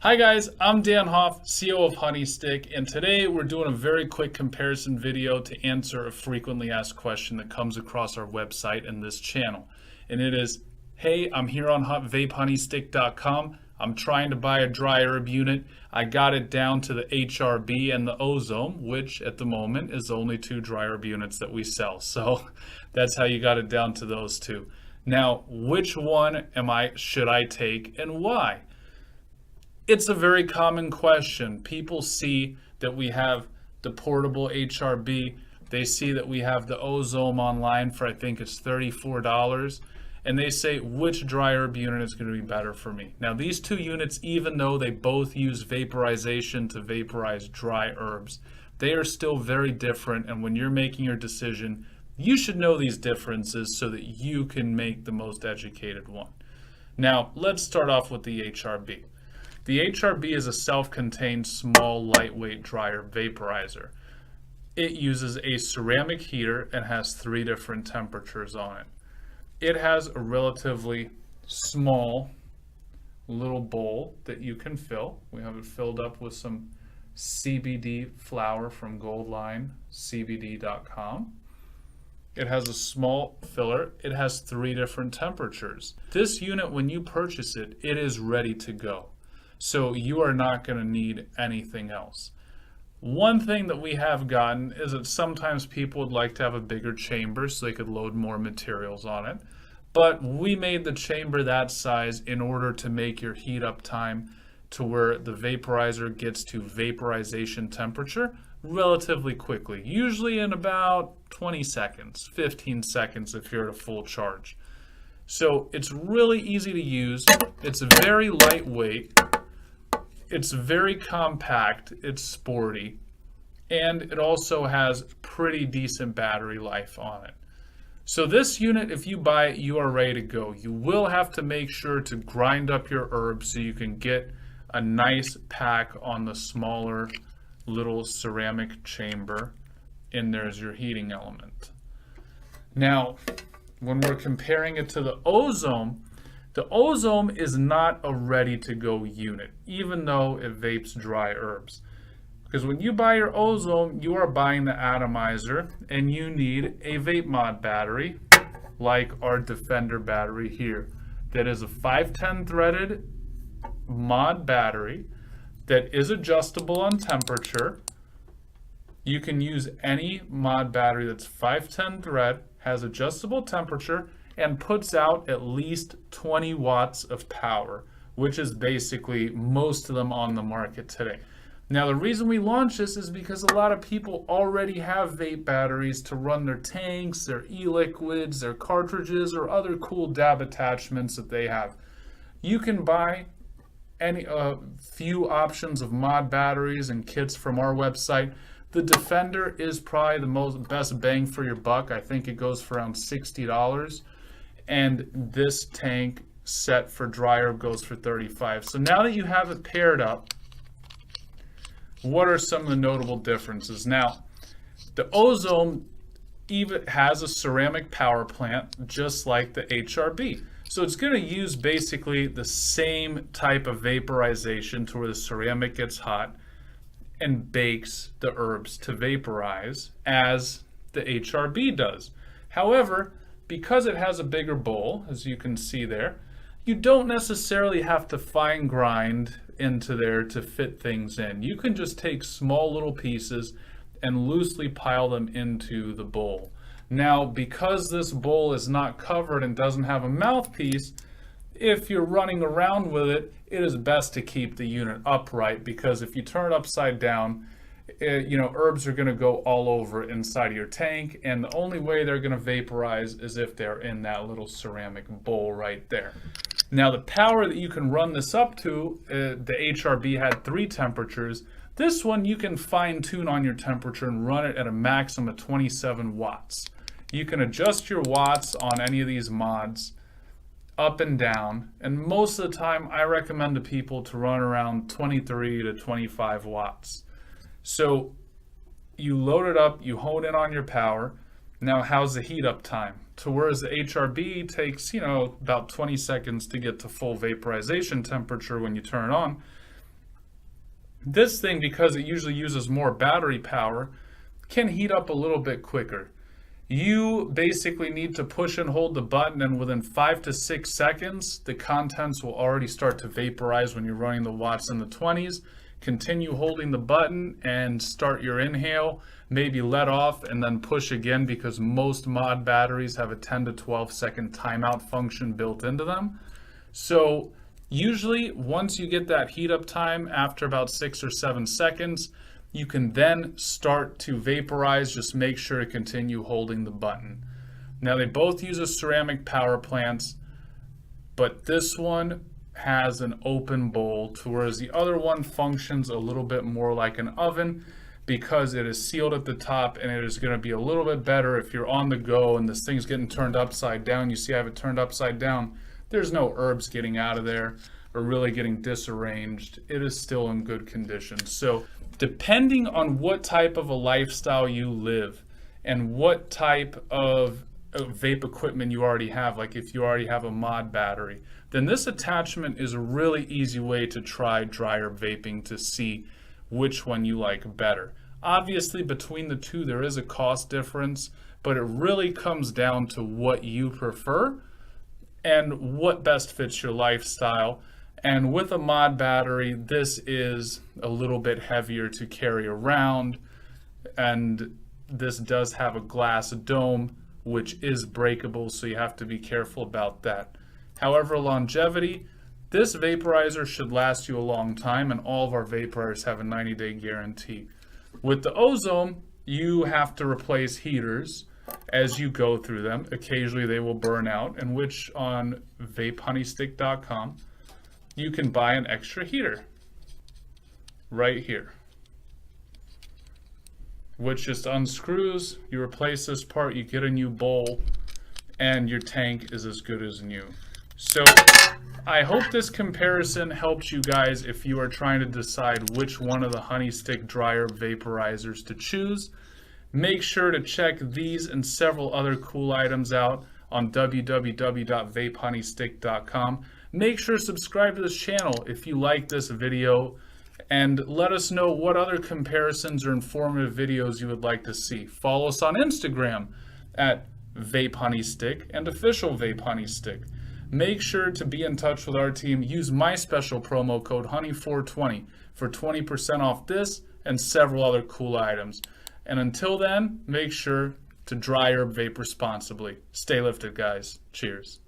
Hi guys, I'm Dan Hoff, CEO of HoneyStick, and today we're doing a very quick comparison video to answer a frequently asked question that comes across our website and this channel. And it is, hey, I'm here on VapeHoneyStick.com. I'm trying to buy a dry herb unit. I got it down to the HRB and the Oz-Ohm, which at the moment is only two dry herb units that we sell. So that's how you got it down to those two. Now, which one should I take and why? It's a very common question. People see that we have the portable HRB. They see that we have the Oz-Ohm online for, I think it's $34. And they say, which dry herb unit is going to be better for me? Now, these two units, even though they both use vaporization to vaporize dry herbs, they are still very different. And when you're making your decision, you should know these differences so that you can make the most educated one. Now, let's start off with the HRB. The HRB is a self-contained, small, lightweight dry herb vaporizer. It uses a ceramic heater and has 3 different temperatures on it. It has a relatively small little bowl that you can fill. We have it filled up with some CBD flower from goldlinecbd.com. It has a small filler. It has 3 different temperatures. This unit, when you purchase it, it is ready to go. So you are not going to need anything else. One thing that we have gotten is that sometimes people would like to have a bigger chamber so they could load more materials on it. But we made the chamber that size in order to make your heat up time to where the vaporizer gets to vaporization temperature relatively quickly, usually in about 20 seconds, 15 seconds if you're at a full charge. So it's really easy to use. It's very lightweight. It's very compact, it's sporty, and it also has pretty decent battery life on it. So this unit, if you buy it, you are ready to go. You will have to make sure to grind up your herbs so you can get a nice pack on the smaller little ceramic chamber, and there's your heating element. Now, when we're comparing it to the Oz-Ohm, the Oz-Ohm is not a ready-to-go unit, even though it vapes dry herbs. Because when you buy your Oz-Ohm, you are buying the atomizer, and you need a vape mod battery, like our Defender battery here. That is a 510 threaded mod battery that is adjustable on temperature. You can use any mod battery that's 510 thread, has adjustable temperature, and puts out at least 20 watts of power, which is basically most of them on the market today. Now, the reason we launched this is because a lot of people already have vape batteries to run their tanks, their e-liquids, their cartridges, or other cool dab attachments that they have. You can buy any few options of mod batteries and kits from our website. The Defender is probably the best bang for your buck. I think it goes for around $60. And this tank set for dry herb goes for $35. So now that you have it paired up, what are some of the notable differences? Now, the Oz-Ohm even has a ceramic power plant just like the HRB. So it's going to use basically the same type of vaporization to where the ceramic gets hot and bakes the herbs to vaporize as the HRB does. However, because it has a bigger bowl, as you can see there, you don't necessarily have to fine grind into there to fit things in. You can just take small little pieces and loosely pile them into the bowl. Now, because this bowl is not covered and doesn't have a mouthpiece, if you're running around with it, it is best to keep the unit upright, because if you turn it upside down, herbs are going to go all over inside of your tank, and the only way they're going to vaporize is if they're in that little ceramic bowl right there. Now, the power that you can run this up to, the HRB had 3 temperatures. This one you can fine tune on your temperature and run it at a maximum of 27 watts. You can adjust your watts on any of these mods up and down, and most of the time I recommend to people to run around 23 to 25 watts. So you load it up, you hone in on your power. Now, how's the heat up time? To whereas the HRB takes, about 20 seconds to get to full vaporization temperature when you turn it on, This thing, because it usually uses more battery power, can heat up a little bit quicker. You basically need to push and hold the button, and within 5 to 6 seconds, the contents will already start to vaporize when you're running the watts in the 20s. Continue holding the button and start your inhale, maybe let off and then push again, because most mod batteries have a 10 to 12 second timeout function built into them. So usually once you get that heat up time after about 6 or 7 seconds, you can then start to vaporize. Just make sure to continue holding the button. Now, they both use a ceramic power plants, but this one has an open bowl, whereas the other one functions a little bit more like an oven because it is sealed at the top, and it is going to be a little bit better if you're on the go and this thing's getting turned upside down. You see I have it turned upside down. There's no herbs getting out of there or really getting disarranged. It is still in good condition. So depending on what type of a lifestyle you live and what type of vape equipment you already have, like if you already have a mod battery, then this attachment is a really easy way to try dry herb vaping to see which one you like better. Obviously, between the two, there is a cost difference, but it really comes down to what you prefer and what best fits your lifestyle. And with a mod battery, this is a little bit heavier to carry around, and this does have a glass dome, which is breakable, so you have to be careful about that. However, longevity, this vaporizer should last you a long time, and all of our vaporizers have a 90-day guarantee. With the Oz-Ohm, you have to replace heaters as you go through them. Occasionally they will burn out, in which on HoneyStick.com, you can buy an extra heater right here, which just unscrews. You replace this part, you get a new bowl, and your tank is as good as new. So I hope this comparison helps you guys if you are trying to decide which one of the HoneyStick dry herb vaporizers to choose. Make sure to check these and several other cool items out on www.vapehoneystick.com. Make sure to subscribe to this channel if you like this video, and let us know what other comparisons or informative videos you would like to see. Follow us on Instagram at Vape HoneyStick and Official Vape HoneyStick. Make sure to be in touch with our team. Use my special promo code HONEY420 for 20% off this and several other cool items. And until then, make sure to dry herb vape responsibly. Stay lifted, guys. Cheers.